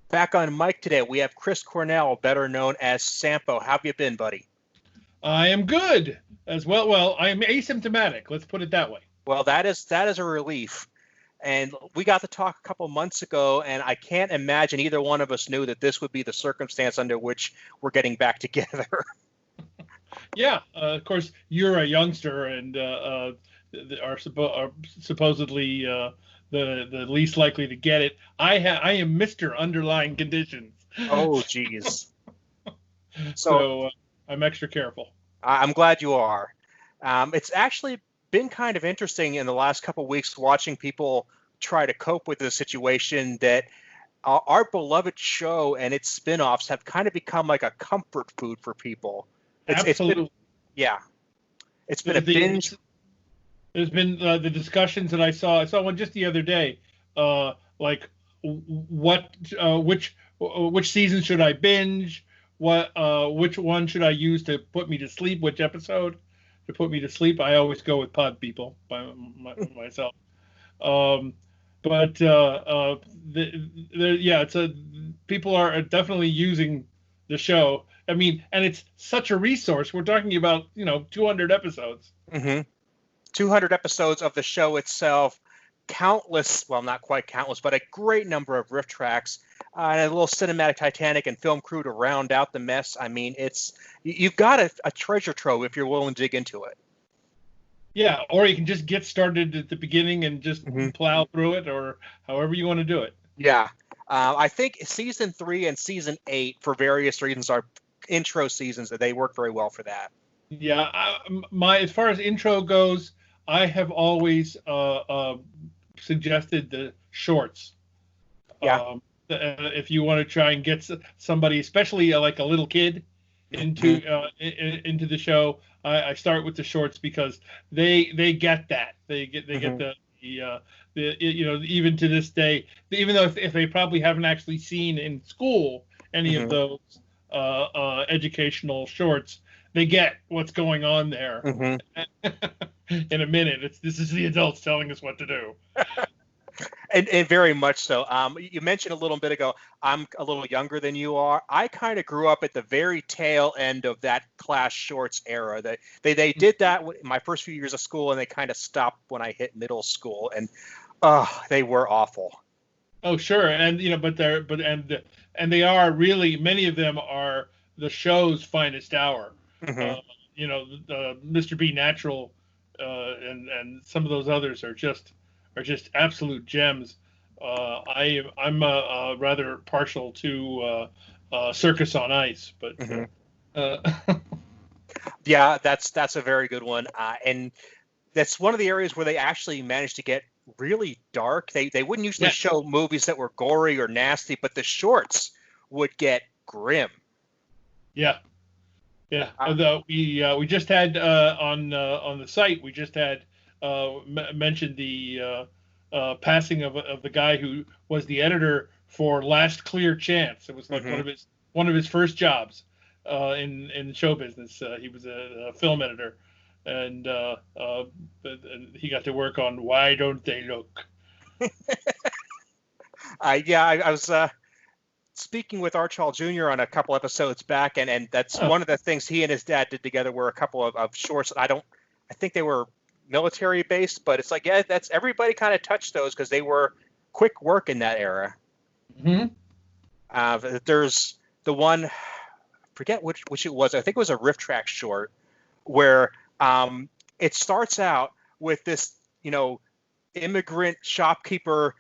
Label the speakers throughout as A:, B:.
A: Back on mic today, we have Chris Cornell, better known as Sampo. How have you been, buddy?
B: I am good as well. Well, I am asymptomatic. Let's put it that way.
A: Well, that is a relief. And we got to talk a couple months ago, and I can't imagine either one of us knew that this would be the circumstance under which we're getting back together.
B: Yeah, of course, you're a youngster and are supposedly the least likely to get it. I am Mr. Underlying Conditions.
A: Oh, geez.
B: So I'm extra careful.
A: I'm glad you are. It's actually been kind of interesting in the last couple of weeks watching people try to cope with the situation that our beloved show and its spin-offs have kind of become like a comfort food for people.
B: Absolutely.
A: It's been a binge.
B: There's been the discussions that I saw one just the other day, like which season should I binge? Which one should I use to put me to sleep? Which episode to put me to sleep? I always go with Pod People by myself. People are definitely using the show. I mean, and it's such a resource. We're talking about 200 episodes.
A: Mm-hmm. 200 episodes of the show itself. Countless, well, not quite countless, but a great number of riff tracks, and a little cinematic Titanic and film crew to round out the mess. I mean, you've got a treasure trove if you're willing to dig into it.
B: Yeah, or you can just get started at the beginning and just plow through it, or however you want to do it.
A: Yeah, I think season 3 and season 8, for various reasons, are intro seasons that they work very well for that.
B: Yeah, as far as intro goes, I have always suggested the shorts.
A: Yeah.
B: If you want to try and get somebody, especially like a little kid, into the show, I start with the shorts because they get that. They get the even to this day, even though if they probably haven't actually seen in school any of those educational shorts, they get what's going on there. In a minute, this is the adults telling us what to do.
A: And very much so. You mentioned a little bit ago, I'm a little younger than you are. I kind of grew up at the very tail end of that class shorts era. They did that in my first few years of school, and they kind of stopped when I hit middle school, and they were awful.
B: Oh, sure, and they are really, many of them are the show's finest hour. Mr. B Natural, and some of those others are just absolute gems. I'm rather partial to Circus on Ice, but
A: yeah, that's a very good one, and that's one of the areas where they actually managed to get really dark. They wouldn't usually show movies that were gory or nasty, but the shorts would get grim.
B: Yeah. Yeah, we just had on the site, we just had mentioned the passing of the guy who was the editor for Last Clear Chance. It was like one of his first jobs in show business. He was a film editor, and he got to work on Why Don't They Look?
A: I was speaking with Archibald Jr. on a couple episodes back, and that's one of the things he and his dad did together were a couple of shorts. I think they were military based, but it's like, yeah, that's everybody kind of touched those because they were quick work in that era. There's the one, I forget which it was. I think it was a riff track short where it starts out with this, immigrant shopkeeper.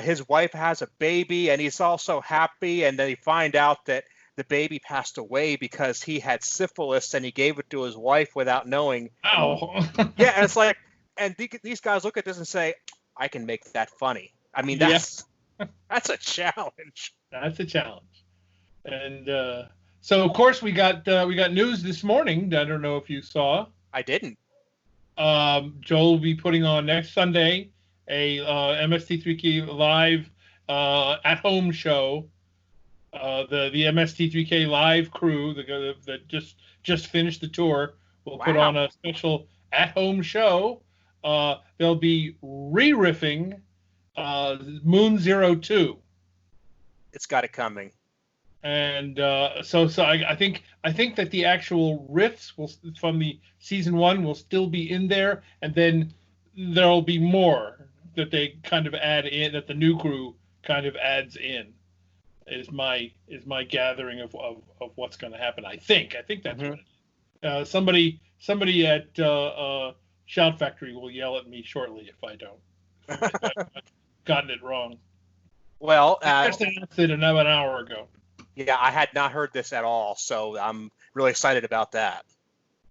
A: His wife has a baby, and he's also happy. And then he find out that the baby passed away because he had syphilis, and he gave it to his wife without knowing.
B: Oh,
A: yeah, and it's like, and these guys look at this and say, "I can make that funny." I mean, that's a challenge.
B: That's a challenge. And so, of course, we got news this morning. I don't know if you saw.
A: I didn't.
B: Joel will be putting on next Sunday a MST3K Live At-Home Show. The MST3K Live crew that just finished the tour will put on a special at-home show. They'll be re-riffing Moon 02.
A: It's got it coming.
B: And so I think that the actual riffs from the season 1 will still be in there, and then there'll be more that they kind of add in, that the new crew kind of adds in. Is my gathering of what's going to happen. I think that's what it is. Somebody at Shout Factory will yell at me shortly if I don't. If I've gotten it wrong.
A: Well,
B: I just announced it about an hour ago.
A: Yeah, I had not heard this at all, so I'm really excited about that.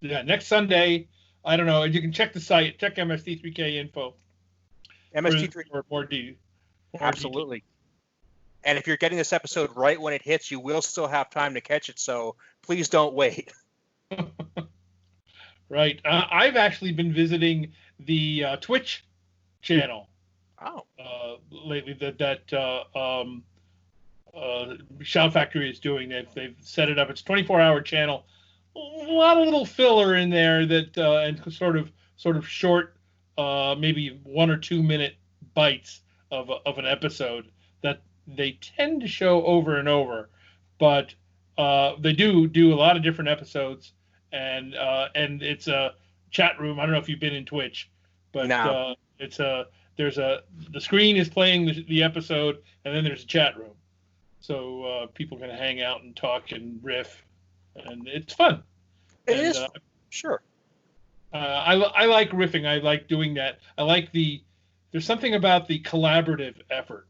B: Yeah, next Sunday. I don't know. You can check the site. Check MST3K info.
A: MST3
B: for more details.
A: Absolutely. And if you're getting this episode right when it hits, you will still have time to catch it, so please don't wait.
B: Right. I've actually been visiting the Twitch channel.
A: Oh.
B: Lately, that Shout Factory is doing. They've set it up. It's a 24-hour channel. A lot of little filler in there that and sort of short, maybe 1 or 2 minute bites of an episode that they tend to show over and over, but they do a lot of different episodes, and it's a chat room. I don't know if you've been in Twitch, but
A: no.
B: The screen is playing the episode, and then there's a chat room, so people can hang out and talk and riff, and it's fun.
A: It is sure.
B: I like riffing. I like doing that. I like there's something about the collaborative effort.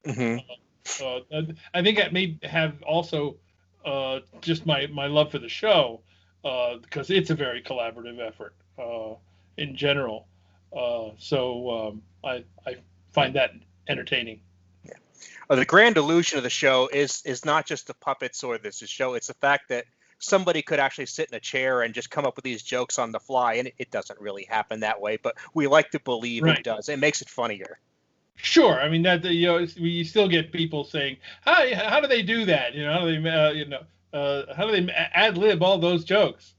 A: Mm-hmm.
B: I think that may have also just my love for the show, because it's a very collaborative effort in general. So I find that entertaining.
A: Yeah. The grand illusion of the show is not just the puppets or the show. It's the fact that somebody could actually sit in a chair and just come up with these jokes on the fly, and it doesn't really happen that way. But we like to believe it does. It makes it funnier.
B: Sure, I mean that you still get people saying, how do they do that? How do they ad lib all those jokes?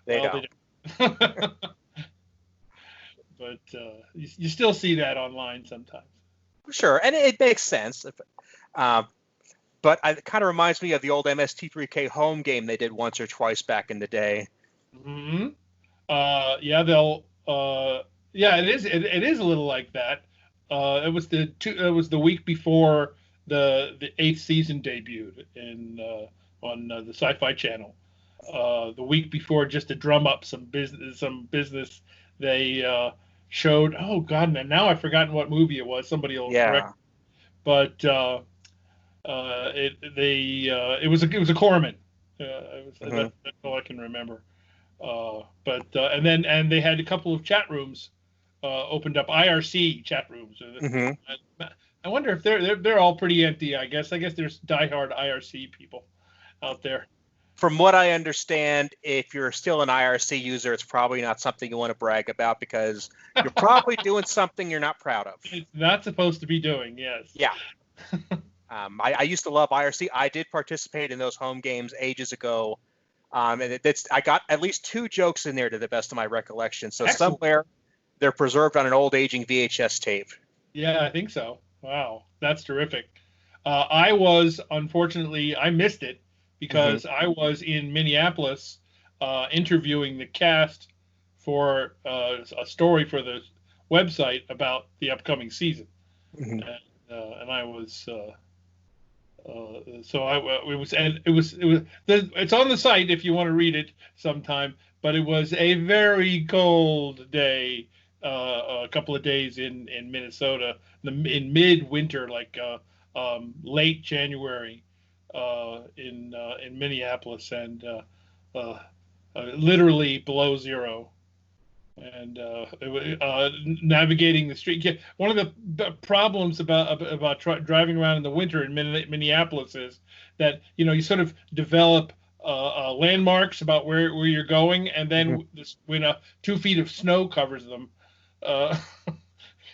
A: They don't.
B: But you still see that online sometimes.
A: Sure, and it makes sense. But it kind of reminds me of the old MST3K Home Game they did once or twice back in the day.
B: Mm-hmm. Yeah, it is a little like that. It was the week before the 8th season debuted on the Sci-Fi Channel. The week before, just to drum up some business, they showed. Oh God, now I've forgotten what movie it was. Somebody will correct. But it was a Corman. That's all I can remember. And they had a couple of chat rooms. Opened up IRC chat rooms.
A: Mm-hmm.
B: I wonder if they're all pretty empty. I guess there's diehard IRC people out there.
A: From what I understand, if you're still an IRC user, it's probably not something you want to brag about because you're probably doing something you're not proud of.
B: It's not supposed to be doing. Yes.
A: Yeah. I used to love IRC. I did participate in those home games ages ago, and I got at least 2 jokes in there to the best of my recollection. So
B: Excellent.
A: Somewhere they're preserved on an old aging VHS tape.
B: Yeah, I think so. Wow, that's terrific. I missed it because I was in Minneapolis interviewing the cast for a story for the website about the upcoming season, and I was. It's on the site if you want to read it sometime. But it was a very cold day. A couple of days in Minnesota, in midwinter, like late January, in Minneapolis, and literally below zero, and navigating the street. One of the problems about driving around in the winter in Minneapolis is that you sort of develop landmarks about where you're going, and then when 2 feet of snow covers them.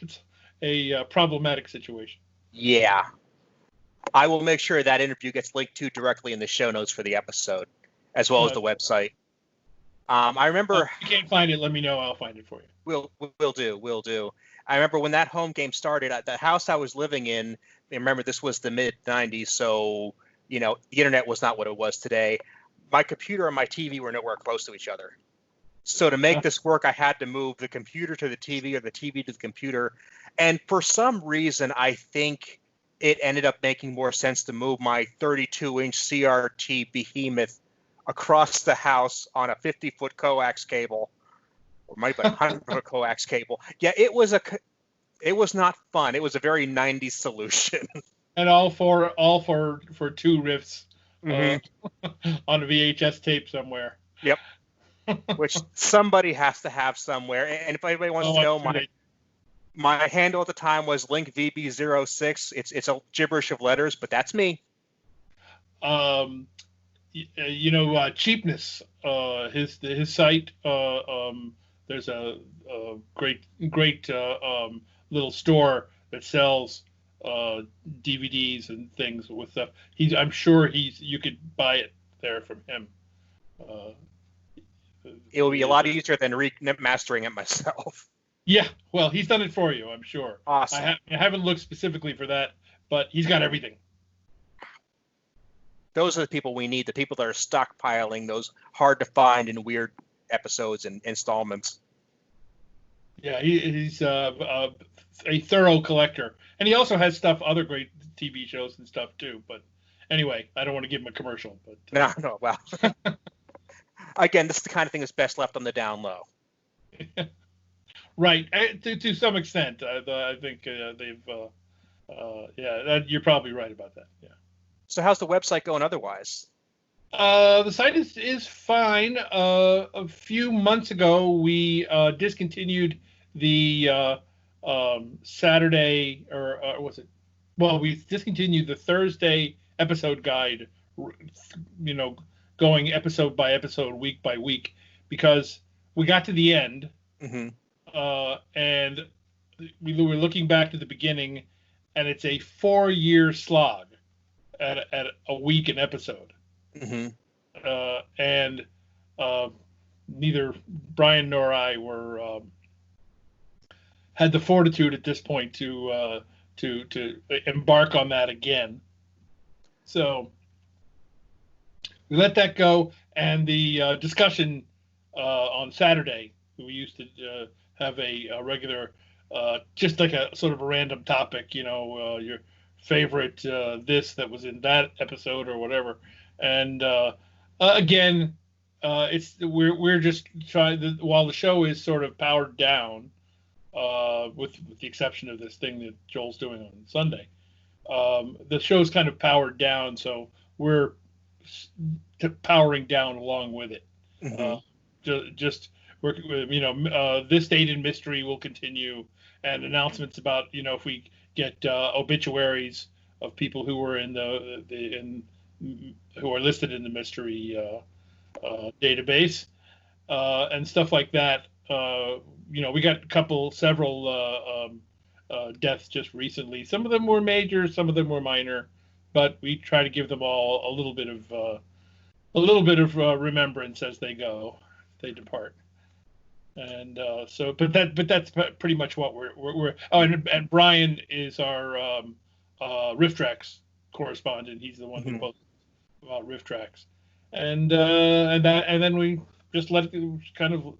B: It's a problematic situation.
A: Yeah. I will make sure that interview gets linked to directly in the show notes for the episode, as well as the website. I remember.
B: If you can't find it, let me know. I'll find it for you.
A: We'll do. I remember when that home game started at the house I was living in. remember this was the mid 90s, so the internet was not what it was today. My computer and my TV were nowhere close to each other. So to make this work, I had to move the computer to the TV or the TV to the computer. And for some reason, I think it ended up making more sense to move my 32-inch CRT behemoth across the house on a 50-foot coax cable, or might be a 100-foot coax cable. Yeah, it was not fun. It was a very 90s solution.
B: And all for 2 riffs on a VHS tape somewhere.
A: Yep. Which somebody has to have somewhere. And if anybody wants to know, my handle at the time was LinkVB06. It's a gibberish of letters, but that's me.
B: Cheapness. His site. There's a great little store that sells DVDs and things with stuff. I'm sure you could buy it there from him.
A: It will be a lot easier than remastering it myself.
B: Yeah, well, he's done it for you, I'm sure.
A: Awesome.
B: I haven't looked specifically for that, but he's got everything.
A: Those are the people we need, the people that are stockpiling those hard to find and weird episodes and installments.
B: Yeah, he's a thorough collector. And he also has other great TV shows and stuff, too. But anyway, I don't want to give him a commercial. But
A: No, well. Again, this is the kind of thing that's best left on the down low.
B: Right, to some extent. I think they've, you're probably right about that. Yeah.
A: So how's the website going otherwise?
B: The site is fine. A few months ago, we discontinued the Saturday, or was it? Well, we discontinued the Thursday episode guide, going episode by episode, week by week, because we got to the end, and we were looking back to the beginning, and it's a 4-year slog at a week an episode. And neither Brian nor I had the fortitude at this point to embark on that again. So we let that go, and the discussion on Saturday, we used to have a regular, just like a sort of a random topic, your favorite this that was in that episode or whatever. And again, we're just trying, while the show is sort of powered down, with the exception of this thing that Joel's doing on Sunday, the show's kind of powered down, so we're powering down along with it. This date in mystery will continue, and announcements about if we get obituaries of people who were who are listed in the mystery database, and stuff like that. We got several deaths just recently. Some of them were major, some of them were minor, but we try to give them all a little bit of remembrance as they depart. And but that's pretty much what we're. Oh, and Brian is our Riff Tracks correspondent. He's the one who posts about Riff Tracks, and then we just let it kind of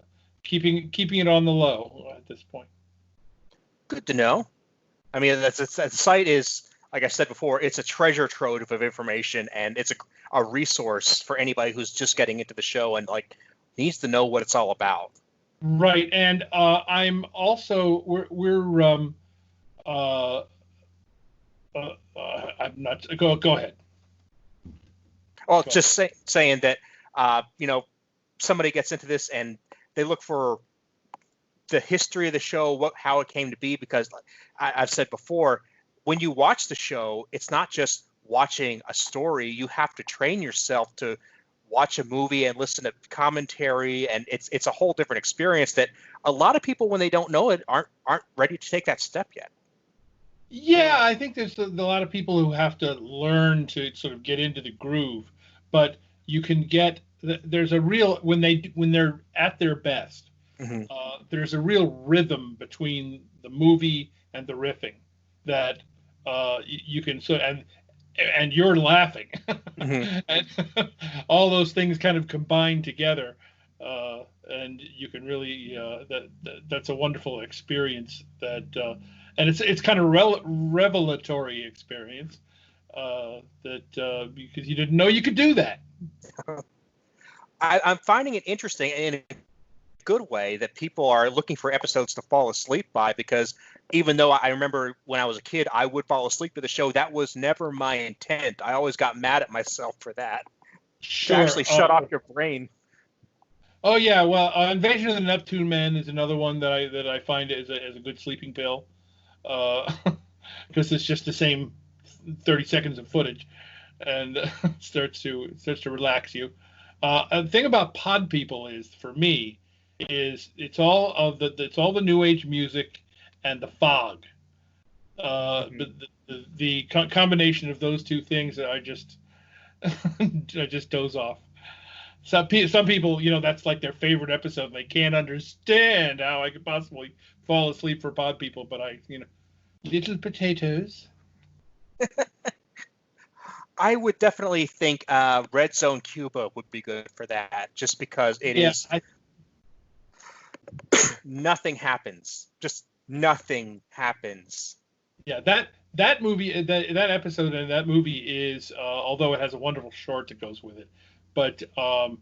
B: keeping it on the low at this point.
A: Good to know. I mean, the site is, like I said before, it's a treasure trove of information, and it's a resource for anybody who's just getting into the show and needs to know what it's all about.
B: Right, and I'm also I'm not. Go ahead.
A: Well, just saying that somebody gets into this and they look for the history of the show, how it came to be, because I've said before, when you watch the show, it's not just watching a story. You have to train yourself to watch a movie and listen to commentary, and it's a whole different experience that a lot of people, when they don't know it, aren't ready to take that step yet.
B: Yeah, I think there's a lot of people who have to learn to sort of get into the groove, but you can get there's a real when they're at their best. There's a real rhythm between the movie and the riffing that you can and you're laughing,
A: Mm-hmm.
B: and all those things kind of combine together, and you can really that's a wonderful experience and it's kind of revelatory experience because you didn't know you could do that.
A: I'm finding it interesting in a good way that people are looking for episodes to fall asleep by, because even though I remember when I was a kid, I would fall asleep to the show. That was never my intent. I always got mad at myself for that.
B: Sure.
A: To actually shut off your brain.
B: Oh yeah, well, Invasion of the Neptune Men is another one that I find as a good sleeping pill, because it's just the same 30 seconds of footage, and starts to relax you. The thing about Pod People is, for me, it's all the new age music and the fog. The combination of those two things, I just doze off. Some people, that's like their favorite episode. They can't understand how I could possibly fall asleep for Pod People, but little potatoes.
A: I would definitely think Red Zone Cuba would be good for that, just because nothing happens. Just nothing happens.
B: Yeah, that movie, that episode and that movie is, although it has a wonderful short that goes with it, but that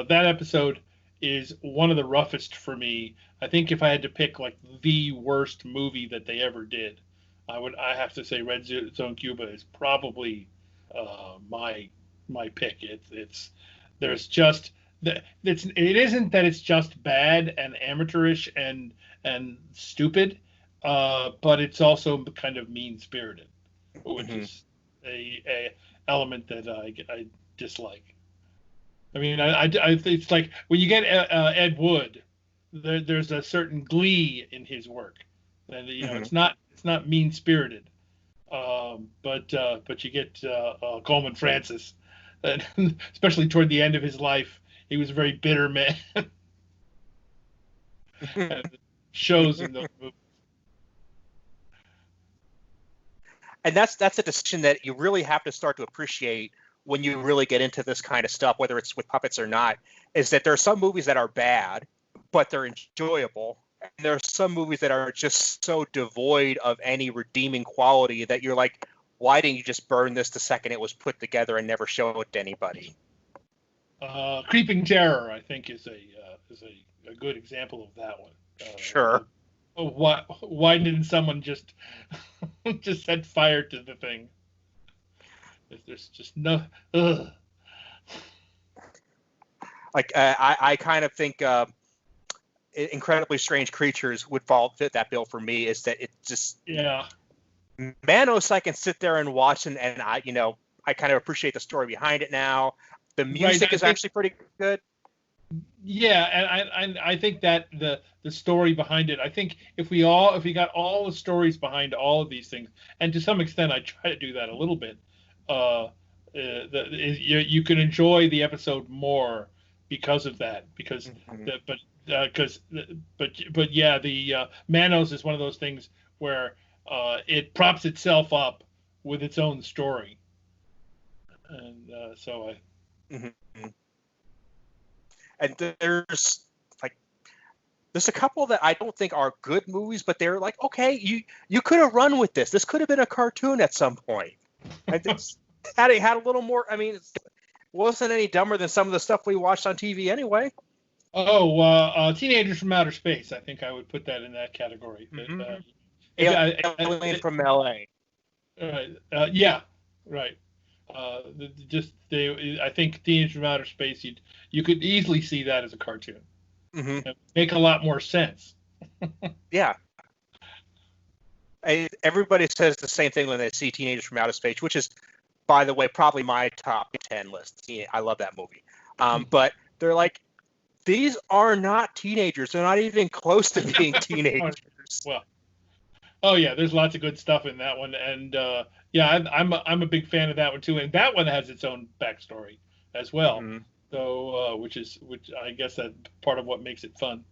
B: episode is one of the roughest for me. I think if I had to pick like the worst movie that they ever did, I have to say Red Zone Cuba is probably my pick. It isn't that it's just bad and amateurish and stupid, but it's also kind of mean spirited, which is a element that I dislike. I mean, it's like when you get Ed Wood, there's a certain glee in his work, and it's not mean spirited, but you get Coleman Francis, and especially toward the end of his life, he was a very bitter man. And it shows in those movies.
A: And that's a decision that you really have to start to appreciate when you really get into this kind of stuff, whether it's with puppets or not, is that there are some movies that are bad, but they're enjoyable. And there are some movies that are just so devoid of any redeeming quality that you're like, why didn't you just burn this the second it was put together and never show it to anybody?
B: Creeping Terror, I think, is a good example of that one.
A: Sure.
B: Why didn't someone just set fire to the thing? There's just no. Ugh.
A: Like I kind of think Incredibly Strange Creatures would fit that bill for me. Is that it just Manos I can sit there and watch and I kind of appreciate the story behind it now. The music is actually pretty good.
B: Yeah, and I think that the story behind it. I think if we got all the stories behind all of these things, and to some extent I try to do that a little bit, you can enjoy the episode more because of that. Because the Manos is one of those things where it props itself up with its own story, and so I.
A: Mm-hmm. And there's a couple that I don't think are good movies, but they're like, okay, you could have run with this. This could have been a cartoon at some point. And it's had a little more. I mean, it wasn't any dumber than some of the stuff we watched on TV anyway.
B: Oh, Teenagers from Outer Space. I think I would put that in that category.
A: Mm-hmm. Alien from L.A.
B: Yeah, right. I think Teenagers from Outer Space. You could easily see that as a cartoon.
A: Mm-hmm.
B: Make a lot more sense.
A: Yeah. Everybody says the same thing when they see Teenagers from Outer Space, which is, by the way, probably my top 10 list. I love that movie. But they're like, these are not teenagers. They're not even close to being teenagers.
B: Well, oh yeah, there's lots of good stuff in that one, and I'm a big fan of that one too. And that one has its own backstory as well.
A: Mm-hmm.
B: So, which I guess that's part of what makes it fun.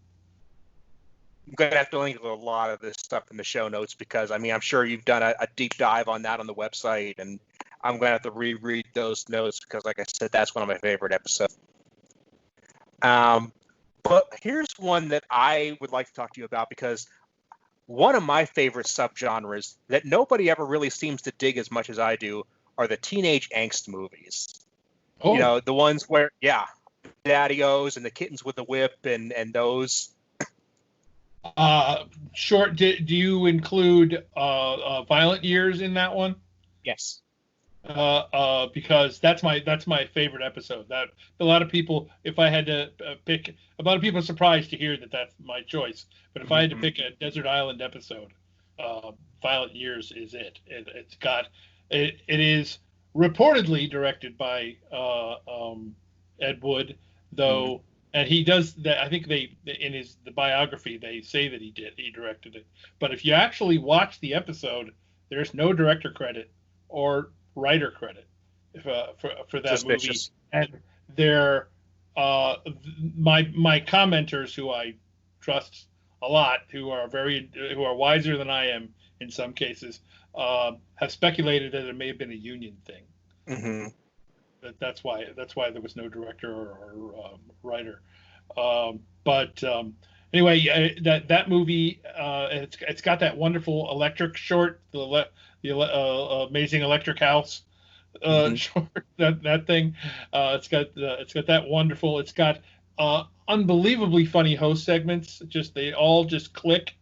A: I'm going to have to link a lot of this stuff in the show notes because, I mean, I'm sure you've done a deep dive on that on the website, and I'm going to have to reread those notes because, like I said, that's one of my favorite episodes. But here's one that I would like to talk to you about because one of my favorite subgenres that nobody ever really seems to dig as much as I do are the teenage angst movies.
B: Oh.
A: You know, the ones where, Daddy-O's and the Kittens with the Whip and those.
B: Short. Do you include Violent Years in that one?
A: Yes.
B: Because that's my favorite episode. That a lot of people, if I had to pick, a lot of people are surprised to hear that that's my choice. But if I had to pick a desert island episode, Violent Years is it. It is reportedly directed by Ed Wood, though, and he does that. I think the biography they say that he directed it. But if you actually watch the episode, there's no director credit or writer credit for that
A: Suspicious.
B: movie, and they're my commenters, who I trust a lot, who are wiser than I am in some cases, have speculated that it may have been a union thing.
A: Mm-hmm.
B: That's why there was no director or writer. But anyway, that movie, it's got that wonderful electric short, the Amazing Electric House short, that thing. It's got that wonderful. It's got unbelievably funny host segments. They all just click,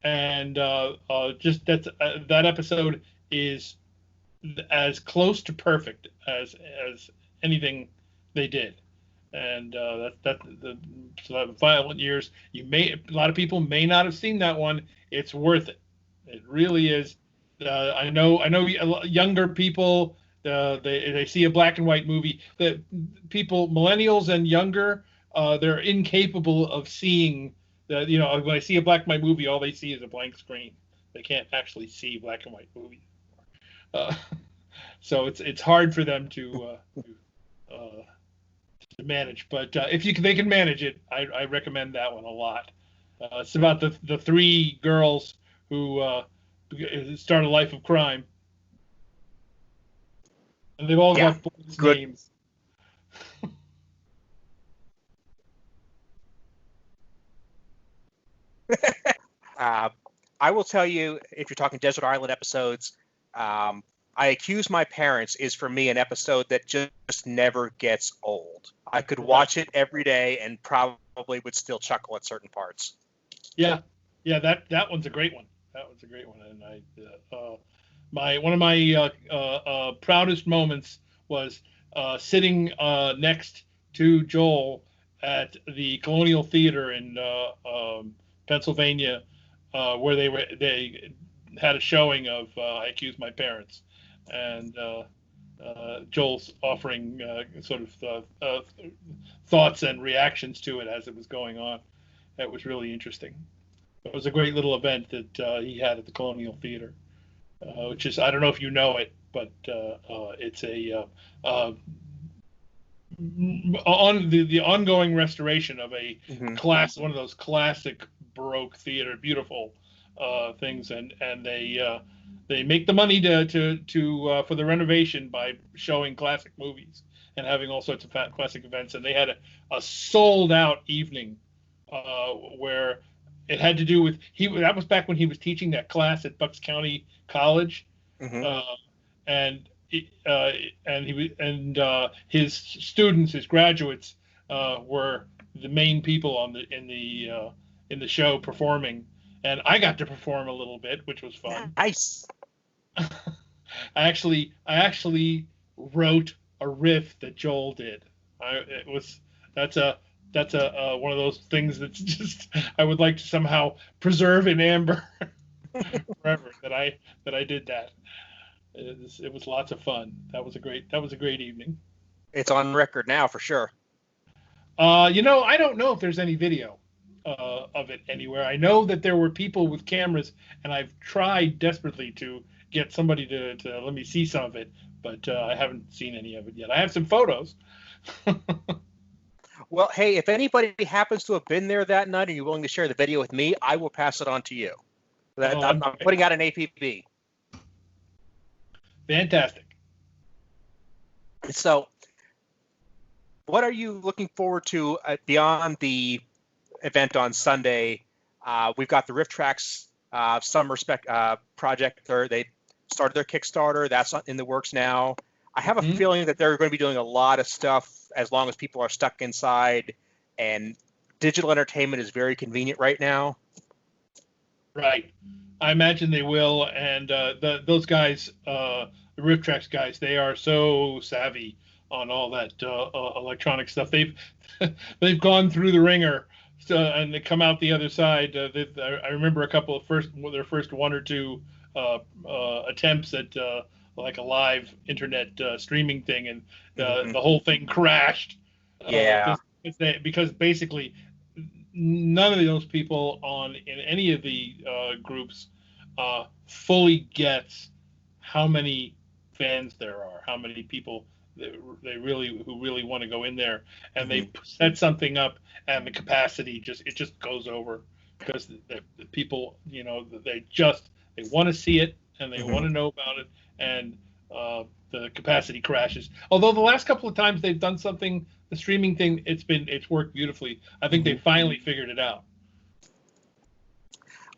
B: and that episode is as close to perfect as anything they did. And the Violent Years, a lot of people may not have seen that one. It's worth it. It really is. I know younger people, they see a black and white movie. The people, millennials and younger, they're incapable of seeing when they see a black and white movie, all they see is a blank screen. They can't actually see black and white movies. So it's hard for them to manage. But if they can manage it, I recommend that one a lot. It's about the three girls who start a life of crime, and they've all got boys' names.
A: I will tell you, if you're talking desert island episodes, I Accuse My Parents is for me an episode that just never gets old. I could watch it every day and probably would still chuckle at certain parts.
B: Yeah, that one's a great one. That was a great one, and one of my proudest moments was sitting next to Joel at the Colonial Theater in Pennsylvania, where they had a showing of I Accuse My Parents, and Joel's offering sort of thoughts and reactions to it as it was going on. That was really interesting. It was a great little event that he had at the Colonial Theater, which is, I don't know if you know it, but it's on the ongoing restoration of a one of those classic Baroque theater, beautiful things, and they make the money to for the renovation by showing classic movies and having all sorts of classic events. And they had a sold out evening where it had to do with that was back when he was teaching that class at Bucks County College, and his students, his graduates, were the main people in the show performing, and I got to perform a little bit, which was fun.
A: Nice.
B: I actually wrote a riff that Joel did. That's one of those things that's just I would like to somehow preserve in amber forever that I did that. It was lots of fun. That was a great evening.
A: It's on record now for sure.
B: I don't know if there's any video of it anywhere. I know that there were people with cameras, and I've tried desperately to get somebody to let me see some of it, but I haven't seen any of it yet. I have some photos.
A: Well, hey, if anybody happens to have been there that night and you're willing to share the video with me, I will pass it on to you. I'm putting out an APB.
B: Fantastic.
A: So, what are you looking forward to beyond the event on Sunday? We've got the Rift Tracks Summer Spec project. They started their Kickstarter. That's in the works now. I have a feeling that they're going to be doing a lot of stuff as long as people are stuck inside, and digital entertainment is very convenient right now.
B: Right. I imagine they will. And those guys, the Rift Tracks guys, they are so savvy on all that electronic stuff. They've gone through the ringer, and they come out the other side. I remember a couple of their first one or two attempts at like a live internet streaming thing, and the whole thing crashed.
A: Yeah.
B: Because basically none of those people in any of the groups fully gets how many fans there are, how many people who really want to go in there, and they set something up, and the capacity just goes over because the people, they want to see it and they want to know about it, and the capacity crashes. Although the last couple of times they've done something, the streaming thing, it's worked beautifully. I think they finally figured it out.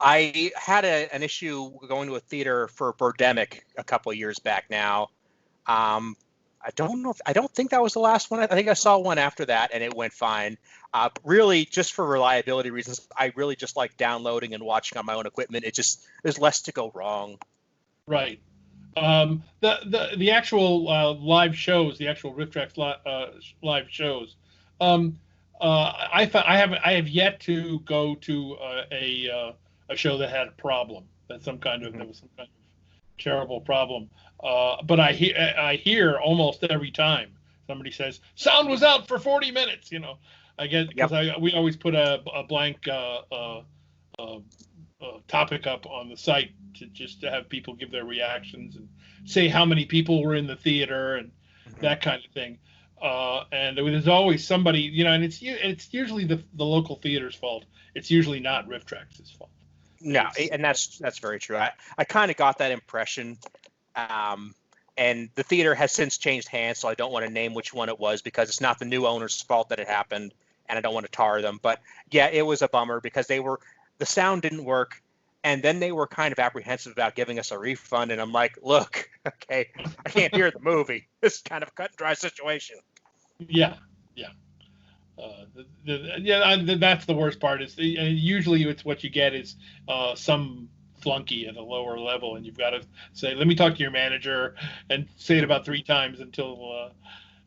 A: I had an issue going to a theater for Birdemic a couple of years back now. I don't think that was the last one. I think I saw one after that and it went fine. Really, just for reliability reasons, I really just like downloading and watching on my own equipment. There's less to go wrong.
B: Right. The actual live shows, the actual Rift Tracks live shows. I have yet to go to a show that had a problem. There was some kind of terrible problem. But I hear almost every time somebody says sound was out for 40 minutes. I guess because we always put a blank topic up on the site to have people give their reactions and say how many people were in the theater and that kind of thing. And there's always somebody, and it's usually the local theater's fault. It's usually not Rift Tracks' fault.
A: No, and that's very true. I kind of got that impression. And the theater has since changed hands, so I don't want to name which one it was because it's not the new owner's fault that it happened, and I don't want to tar them. But yeah, it was a bummer because the sound didn't work, and then they were kind of apprehensive about giving us a refund, and I'm like, look, okay, I can't hear the movie. This is kind of a cut and dry situation.
B: Yeah. That's the worst part. Usually it's what you get is some flunky at a lower level, and you've got to say, let me talk to your manager, and say it about 3 times until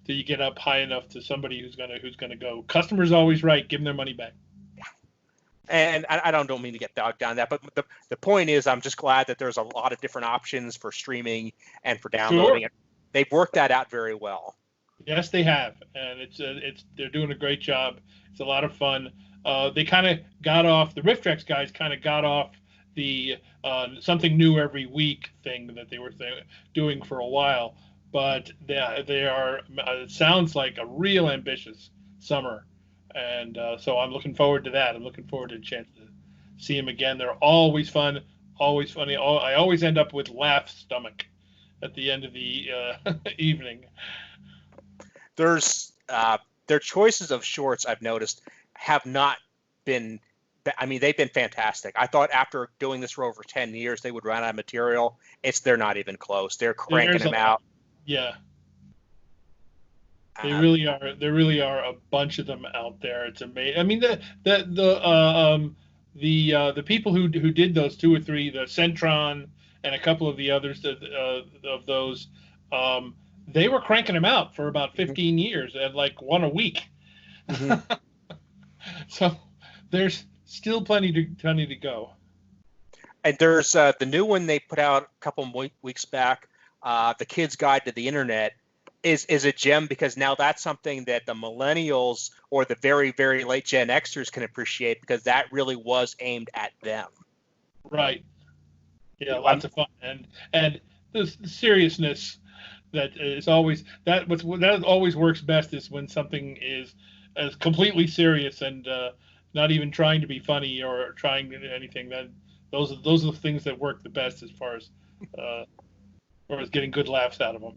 B: you get up high enough to somebody who's gonna go, customer's always right, give them their money back.
A: And I don't mean to get bogged down that, but the point is, I'm just glad that there's a lot of different options for streaming and for downloading it. They've worked that out very well.
B: Yes, they have, and they're doing a great job. It's a lot of fun. They kind of got off, the Rift Tracks guys kind of got off the something new every week thing that they were doing for a while, but they are it sounds like a real ambitious summer, and so I'm looking forward to that. I'm looking forward to a chance to see them again. They're always fun, always funny. I always end up with laugh stomach at the end of the evening.
A: There's their choices of shorts, I've noticed, have not been, I mean, they've been fantastic. I thought after doing this for over 10 years, they would run out of material. They're not even close. They're cranking them out.
B: Yeah. They really are. There really are a bunch of them out there. It's amazing. I mean, the people who did those 2 or 3, the Centron and a couple of the others of those, they were cranking them out for about 15 years at like one a week. So there's still plenty to go.
A: And there's the new one they put out a couple weeks back, The Kid's Guide to the Internet, is a gem because now that's something that the millennials or the very, very late Gen Xers can appreciate because that really was aimed at them.
B: Right. Yeah, lots of fun. And the seriousness that is always that always works best is when something is as completely serious and not even trying to be funny or trying to do anything. That those are the things that work the best as far as getting good laughs out of them.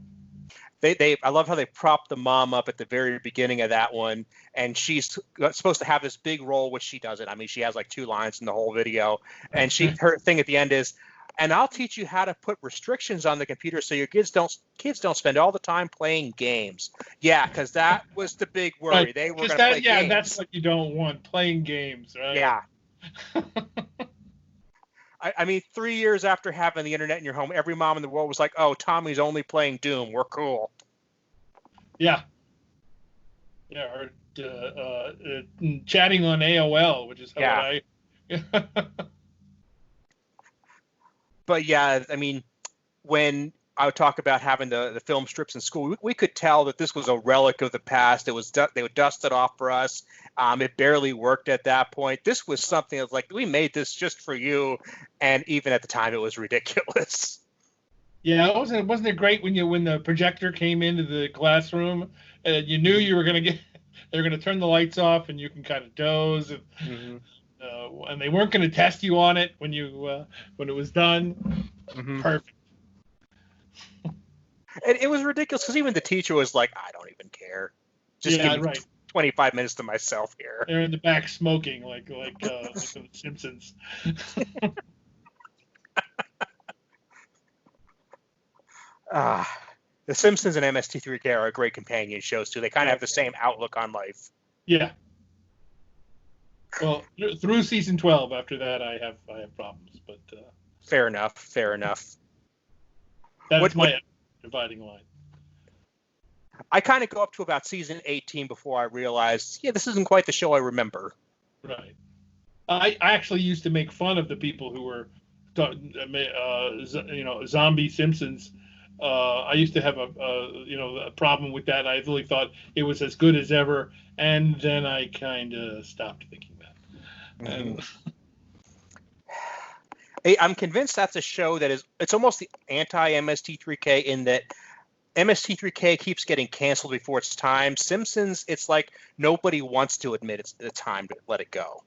A: I love how they prop the mom up at the very beginning of that one, and she's supposed to have this big role, which she doesn't. I mean, she has like 2 lines in the whole video, and her thing at the end is, and I'll teach you how to put restrictions on the computer so your kids don't spend all the time playing games. Yeah, because that was the big worry.
B: Right.
A: They were going to play games.
B: Yeah, that's what you don't want, playing games, right?
A: Yeah. I mean, 3 years after having the internet in your home, every mom in the world was like, "Oh, Tommy's only playing Doom. We're cool."
B: Yeah. Yeah, or chatting on AOL, which is how I.
A: But yeah, I mean, when I would talk about having the film strips in school, we could tell that this was a relic of the past. They would dust it off for us. It barely worked at that point. This was something that's like, we made this just for you, and even at the time, it was ridiculous.
B: Yeah, wasn't it great when the projector came into the classroom, you knew you were gonna they were gonna turn the lights off and you can kind of doze, and they weren't gonna test you on it when it was done. Perfect.
A: And it was ridiculous because even the teacher was like, "I don't even care. Just give me 25 minutes to myself here."
B: They're in the back smoking like the Simpsons.
A: The Simpsons and MST3K are great companion shows too. They kind of have the same outlook on life.
B: Yeah. Well, through season 12. After that, I have problems, but
A: fair enough.
B: That's my dividing line.
A: I kind of go up to about season 18 before I realized, this isn't quite the show I remember.
B: Right. I actually used to make fun of the people who were, Sambi Simpsons. I used to have a problem with that. I really thought it was as good as ever, and then I kind of stopped thinking that.
A: I'm convinced that's a show that it's almost the anti-MST3K in that MST3K keeps getting canceled before its time. Simpsons, it's like nobody wants to admit it's the time to let it go.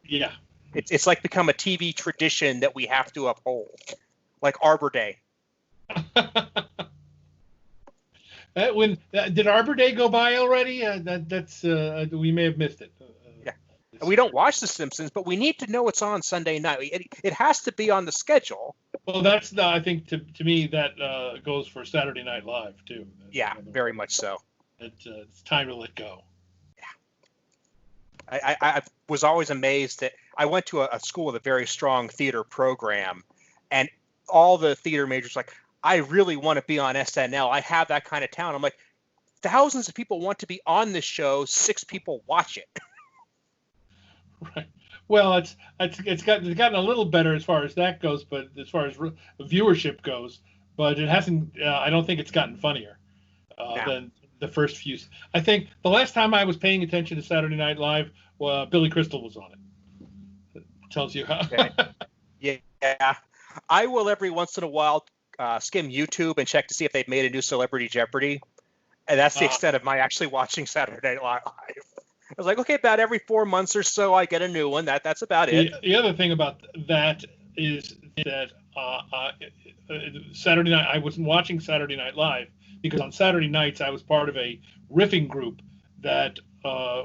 B: Yeah.
A: It's like become a TV tradition that we have to uphold, like Arbor Day.
B: Did Arbor Day go by already? That's we may have missed it.
A: We don't watch The Simpsons, but we need to know it's on Sunday night. It has to be on the schedule.
B: Well, that's I think to me that goes for Saturday Night Live too.
A: Yeah, very much so.
B: It's time to let go.
A: Yeah. I was always amazed that I went to a school with a very strong theater program, and all the theater majors like, I really want to be on SNL. I have that kind of talent. I'm like, thousands of people want to be on this show. 6 people watch it.
B: Right. Well, it's gotten a little better as far as that goes, but as far as viewership goes, but it hasn't. I don't think it's gotten funnier than the first few. I think the last time I was paying attention to Saturday Night Live, Billy Crystal was on it. It tells you how.
A: Okay. Yeah, I will every once in a while skim YouTube and check to see if they've made a new Celebrity Jeopardy, and that's the extent of my actually watching Saturday Night Live. I was like, okay, about every 4 months or so, I get a new one. That's about it.
B: The other thing about that is that Saturday night, I was watching Saturday Night Live because on Saturday nights I was part of a riffing group that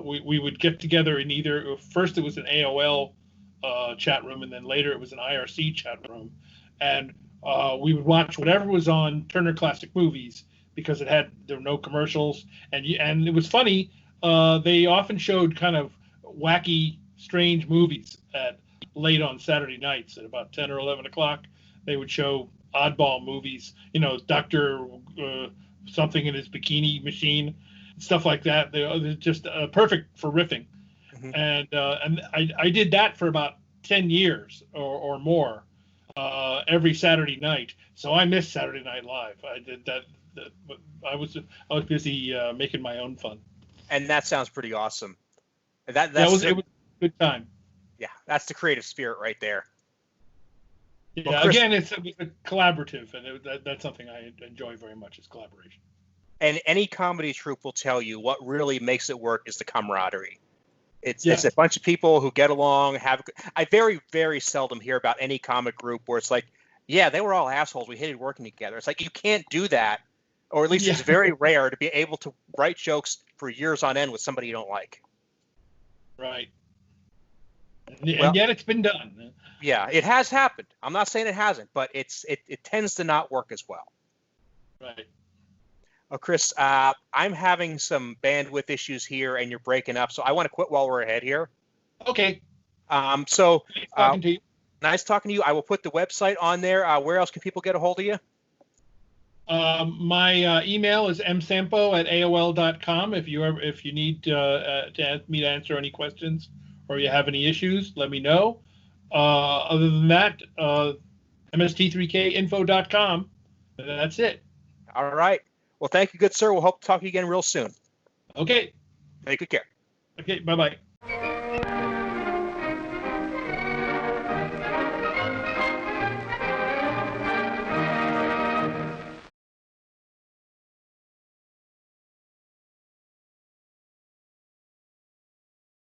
B: we would get together in first it was an AOL chat room, and then later it was an IRC chat room, and we would watch whatever was on Turner Classic Movies because there were no commercials, and it was funny. They often showed kind of wacky, strange movies late on Saturday nights at about 10 or 11 o'clock. They would show oddball movies, Dr. Something in His Bikini Machine, stuff like that. They're just perfect for riffing. Mm-hmm. And I did that for about 10 years or more every Saturday night. So I missed Saturday Night Live. I did that. I was busy making my own fun.
A: And that sounds pretty awesome.
B: It was a good time.
A: Yeah, that's the creative spirit right there.
B: Yeah, well, again, it's a collaborative, and that's something I enjoy very much is collaboration.
A: And any comedy troupe will tell you what really makes it work is the camaraderie. It's a bunch of people who get along. I very, very seldom hear about any comic group where it's like, yeah, they were all assholes. We hated working together. It's like, you can't do that, or at least it's very rare to be able to write jokes for years on end with somebody you don't like.
B: Right. And yet it's been done.
A: Yeah, it has happened. I'm not saying it hasn't, but it tends to not work as well.
B: Right.
A: Oh, Chris, I'm having some bandwidth issues here, and you're breaking up, so I want to quit while we're ahead here.
B: Okay.
A: So
B: Nice talking to you.
A: Nice talking to you. I will put the website on there. Where else can people get a hold of you?
B: My email is msampo@aol.com. If you need me to answer any questions or you have any issues, let me know. Other than that, MST3Kinfo.com. That's it.
A: All right. Well, thank you, good sir. We'll hope to talk to you again real soon.
B: Okay.
A: Take good care.
B: Okay. Bye-bye.